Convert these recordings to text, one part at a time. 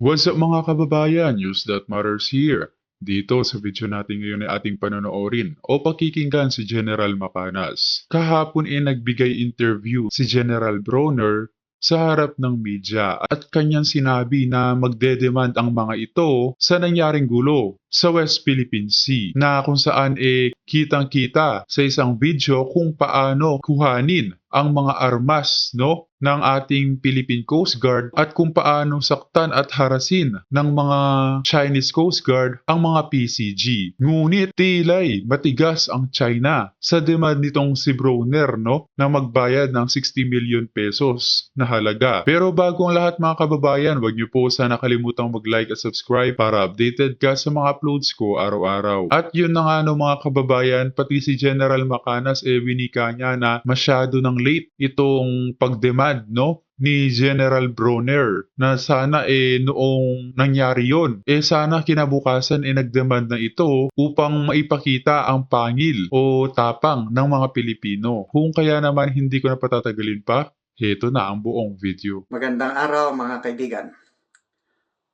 What's up mga kababayan? News that matters here. Dito sa video natin ngayon ay ating panonoorin o pakikinggan si General Macanas. Kahapon ay nagbigay interview si General Bronner sa harap ng media at kanyang sinabi na magdedemand ang mga ito sa nangyaring gulo sa West Philippine Sea na kung saan kitang-kita sa isang video kung paano kuhanin ang mga armas ng ating Philippine Coast Guard at kung paano saktan at harasin ng mga Chinese Coast Guard ang mga PCG. Ngunit tila'y matigas ang China sa demand nitong si Bronner na magbayad ng 60 million pesos na halaga. Pero bago ang lahat mga kababayan, huwag niyo po sana kalimutang mag-like at subscribe para updated ka sa mga uploads ko araw-araw. At yun na nga mga kababayan, pati si General Macanas winika niya na masyado ng late itong pagdemand ni General Bronner na sana noong nangyari yon sana kinabukasan nagdemand na ito upang maipakita ang pangil o tapang ng mga Pilipino. Kung kaya naman hindi ko na patatagalin pa, heto na ang buong video. Magandang araw mga kaibigan.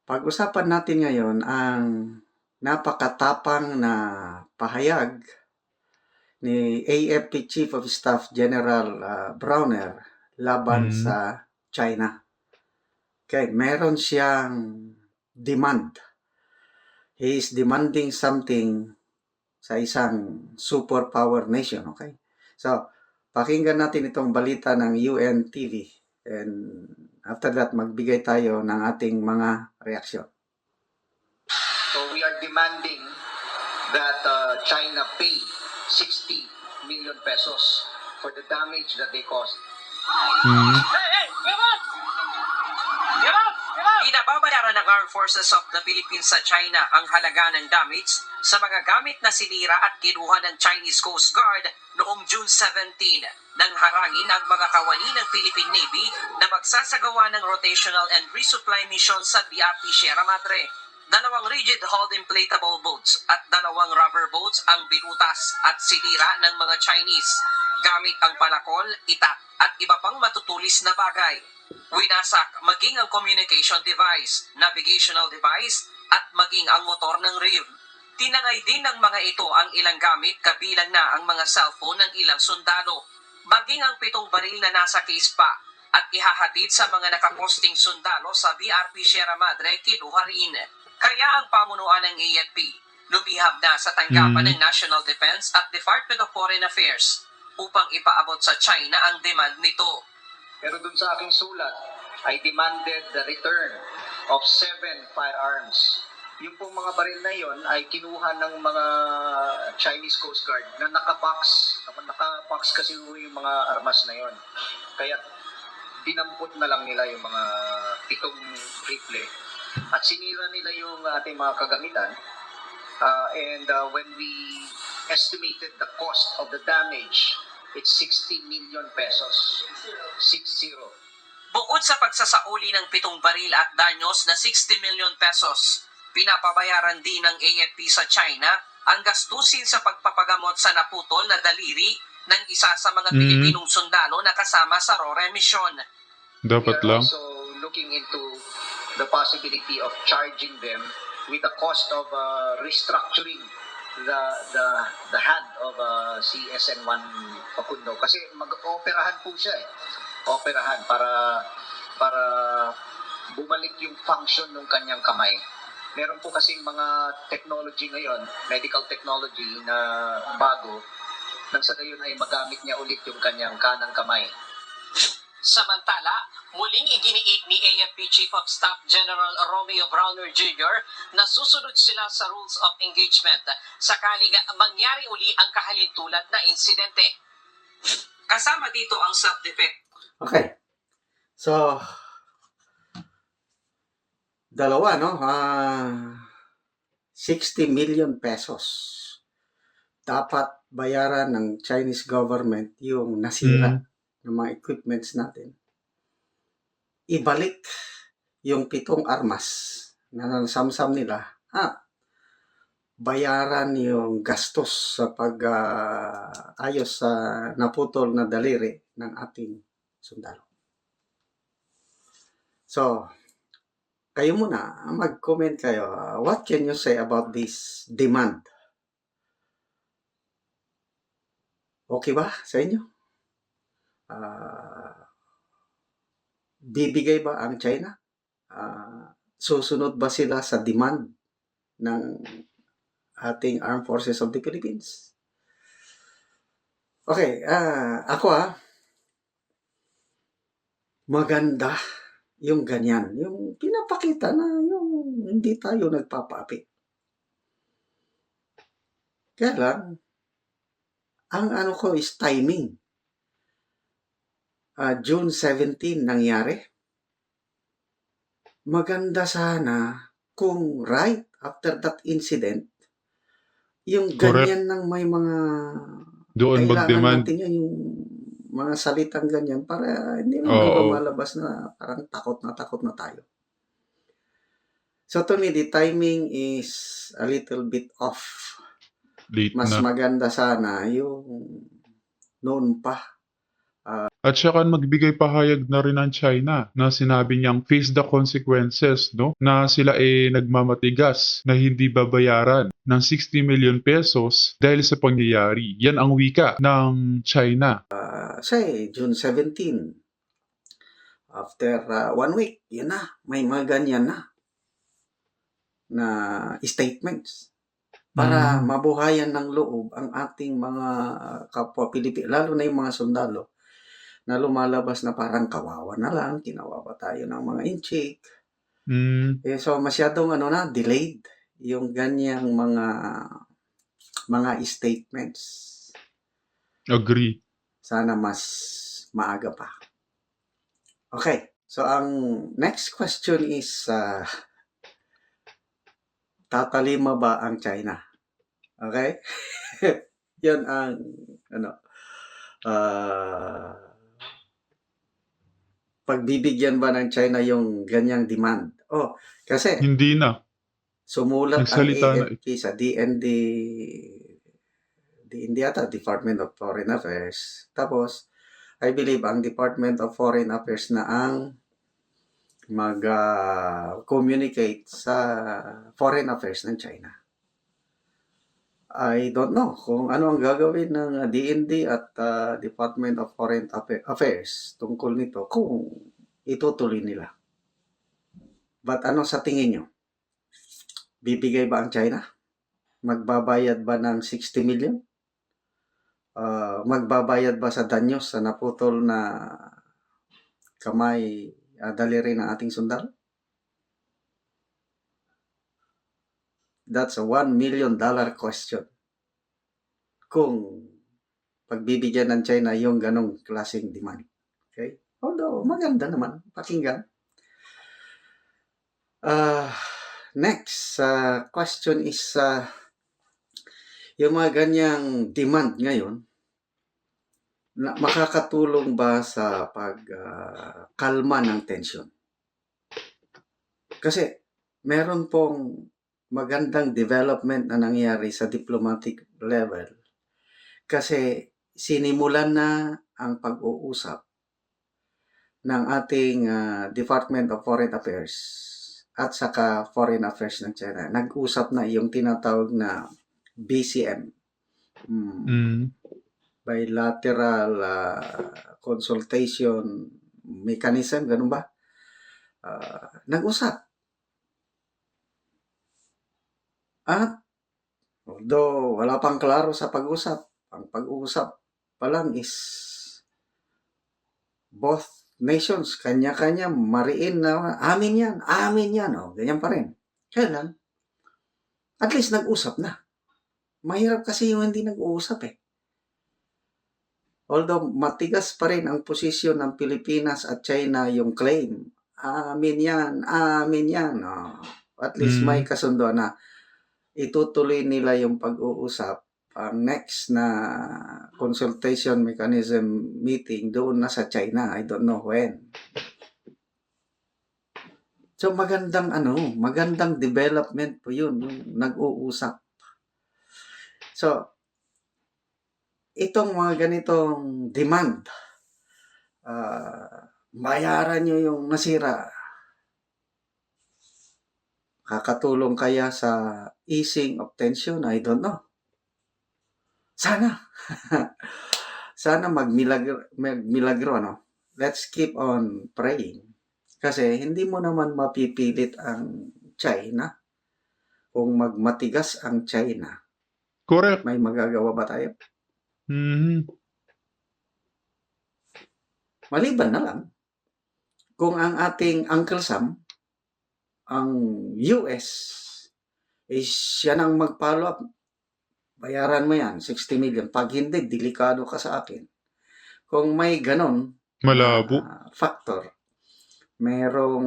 Pag-usapan natin ngayon ang napakatapang na pahayag ni AFP Chief of Staff General Bronner laban sa China. Okay, meron siyang demand. He is demanding something sa isang superpower nation, okay? So, pakinggan natin itong balita ng UN TV and after that magbigay tayo ng ating mga reaksyon. So we are demanding that China pay 60 million pesos for the damage that they caused. Binababayaran ng Armed Forces of the Philippines sa China ang halaga ng damage sa mga gamit na sinira at kinuha ng Chinese Coast Guard noong June 17 nang harangin ang mga kawani ng Philippine Navy na magsasagawa ng rotational and resupply mission sa BRP Sierra Madre. 2 rigid-hulled inflatable boats at 2 rubber boats ang binutas at sinira ng mga Chinese gamit ang palakol, itak at iba pang matutulis na bagay. Winasak maging ang communication device, navigational device at maging ang motor ng RIV. Tinangay din ng mga ito ang ilang gamit kabilang na ang mga cellphone ng ilang sundalo, maging ang 7 baril na nasa case pa at ihahatid sa mga nakaposting sundalo sa BRP Sierra Madre kinuha rin. Kaya ang pamunuan ng AFP lumihab na sa tanggapan ng National Defense at Department of Foreign Affairs upang ipaabot sa China ang demand nito. Pero dun sa aking sulat, I demanded the return of 7 firearms. Yung pong mga baril na yon ay kinuha ng mga Chinese Coast Guard na nakabox kasi yung mga armas na yon. Kaya dinampot na lang nila yung mga 7 rifle. At sinira nila yung ating mga kagamitan. And when we estimated the cost of the damage, it's 60 million pesos. 60. Bukod sa pagsasauli ng 7 baril at danyos na 60 million pesos, pinapabayaran din ng AFP sa China ang gastusin sa pagpapagamot sa naputol na daliri ng isa sa mga Pilipinong sundalo na kasama sa RORE mission. Dapat lang. We are also looking into the possibility of charging them with the cost of restructuring the hand of CSN-1 Facundo. Kasi mag-operahan po siya operahan para bumalik yung function ng kanyang kamay. Meron po kasing mga technology ngayon, medical technology na bago, nang sa gayon ay magamit niya ulit yung kanyang kanang kamay. Samantala, muling iginiit ni AFP Chief of Staff General Romeo Bronner Jr. na susunod sila sa rules of engagement sakaling mangyari uli ang kahalintulad na insidente. Kasama dito ang self-defense. Okay. So, dalawa, 60 million pesos. Dapat bayaran ng Chinese government yung nasira ng mga equipments natin. Ibalik yung 7 armas na nasamsam nila. Bayaran yung gastos sa pag-ayos sa naputol na daliri ng ating sundalo. So, kayo muna, mag-comment kayo. What can you say about this demand? Okay ba sa inyo? Bibigay ba ang China? Susunod ba sila sa demand ng ating Armed Forces of the Philippines? Okay, ako maganda yung ganyan. Yung pinapakita na yung hindi tayo nagpapaapi. Kaya lang, ang ano ko is timing. June 17 nangyari. Maganda sana kung right after that incident, yung Correct. ganyan ng may mga Doon kailangan mag-demand. natin yan, yung mga salitang ganyan para hindi naman Oo. lumalabas na parang takot na tayo. So to me, the timing is a little bit off. Late Mas na. maganda sana yung noon pa. At saka magbigay pahayag na rin ang China na sinabi niyang face the consequences, no? Na sila nagmamatigas na hindi babayaran ng 60 million pesos dahil sa pangyayari. Yan ang wika ng China. Say, June 17. After 1 week, yun na. May mga ganyan na statements. Para mabuhayan ng loob ang ating mga kapwa Pilipino, lalo na yung mga sundalo, na lumalabas na parang kawawa na lang, kinawawa tayo ng mga inchik. So masyadong delayed yung ganyang mga statements. Agree. Sana mas maaga pa. Okay, so ang next question is, tatalima ba ang China? Okay? Yun ang pagbibigyan ba ng China yung ganyang demand? Kasi Hindi na. sumulat ang Nagsalita na. AFP sa DND, Department of Foreign Affairs. Tapos, I believe ang Department of Foreign Affairs na ang mag-communicate sa Foreign Affairs ng China. I don't know kung ano ang gagawin ng DND at Department of Foreign Affairs tungkol nito kung itutuloy nila. But ano sa tingin nyo? Bibigay ba ang China? Magbabayad ba ng 60 million? Magbabayad ba sa danyos sa naputol na kamay, daliri ng ating sundalo? That's a $1 million question. Kung pagbibigyan ng China yung ganong klaseng demand. Okay? Although, maganda naman pakinggan. Next question is, yung mga ganyang demand ngayon, makakatulong ba sa pagkalma ng tension? Kasi meron pong magandang development na nangyari sa diplomatic level kasi sinimulan na ang pag-uusap ng ating Department of Foreign Affairs at saka Foreign Affairs ng China. Nag-usap na yung tinatawag na BCM. Bilateral Consultation Mechanism, ganun ba? Nag-usap. At although wala pang klaro sa pag-usap, ang pag-uusap pa lang is both nations, kanya-kanya mariin na amin yan, ganyan pa rin. Kaya lang, at least nag-usap na. Mahirap kasi yung hindi nag-uusap Although matigas pa rin ang posisyon ng Pilipinas at China yung claim, amin yan. At least may kasundo na itutuloy nila yung pag-uusap. Ang next na consultation mechanism meeting doon na sa China. I don't know when. So magandang development po yun, yung nag-uusap. So, itong mga ganitong demand, bayaran nyo yung nasira. Kakatulong kaya sa easing of tension? I don't know. Sana. Sana magmilagro, no? Let's keep on praying. Kasi hindi mo naman mapipilit ang China. Kung magmatigas ang China, Correct. may magagawa ba tayo? Mhm. Maliban na lang kung ang ating Uncle Sam, ang US, is siya nang mag-follow up. Bayaran mo yan, 60 million. Pag hindi, delikado ka sa akin. Kung may ganon Malabo. factor, merong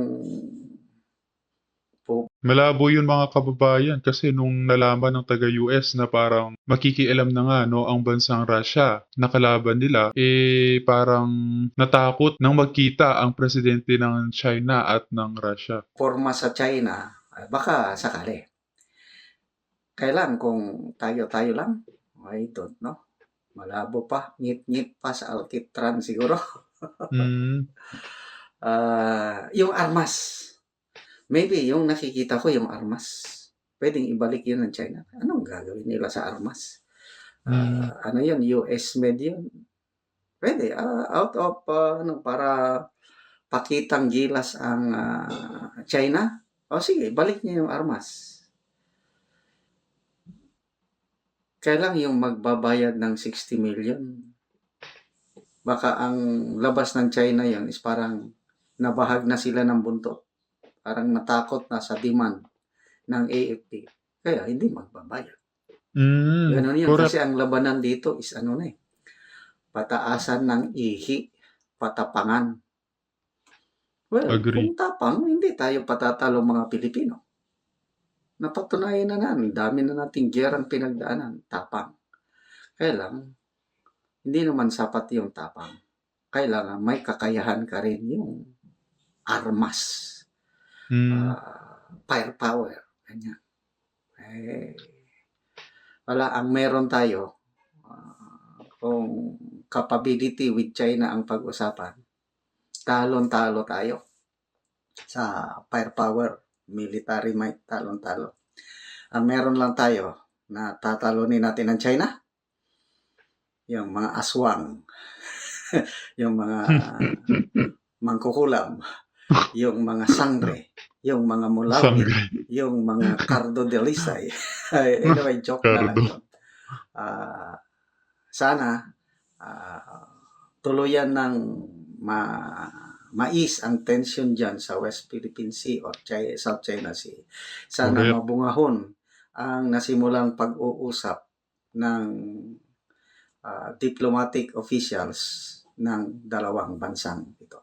Malabo yun mga kababayan kasi nung nalaman ng taga-US na parang makikialam na nga no ang bansang Russia na kalaban nila, parang natakot nang magkita ang presidente ng China at ng Russia. forma sa China, baka sakali. Kailan kung tayo-tayo lang? I don't know. Malabo pa. Ngit-ngit pa sa Alkitran siguro. Mm. Yung armas. Maybe yung nakikita ko yung armas. Pwedeng ibalik yun ng China. Anong gagawin nila sa armas? Ano yun? US made yun? Pwede. Out of, para pakitang gilas ang China. O sige, balik niya yung armas. Kailang yung magbabayad ng 60 million. Baka ang labas ng China yon is parang nabahag na sila ng buntot. Parang natakot na sa demand ng AFP. Kaya hindi magbabayad. Ganun yun. Correct. Kasi ang labanan dito is ano na eh. Pataasan ng ihi, patapangan. Well, Agree. kung tapang, hindi tayo patatalo mga Pilipino. Napatunayan na namin, dami na nating gerang pinagdaanan, tapang. Kaya lang, hindi naman sapat yung tapang. Kailangan may kakayahan ka rin yung armas. Firepower. Ganyan. Wala, ang meron tayo, kung capability with China ang pag-usapan, talon-talo tayo sa firepower. Military might, talon-talo. Ang meron lang tayo na tatalunin natin ng China, yung mga aswang, yung mga mangkukulam, yung mga sangre, yung mga mulawin, yung mga cardo de lisay. Anyway, joke na lang yun. Sana tuluyan ng mais ang tension dyan sa West Philippine Sea or South China Sea. Sana Correct. mabungahon ang nasimulang pag-uusap ng diplomatic officials ng dalawang bansang ito.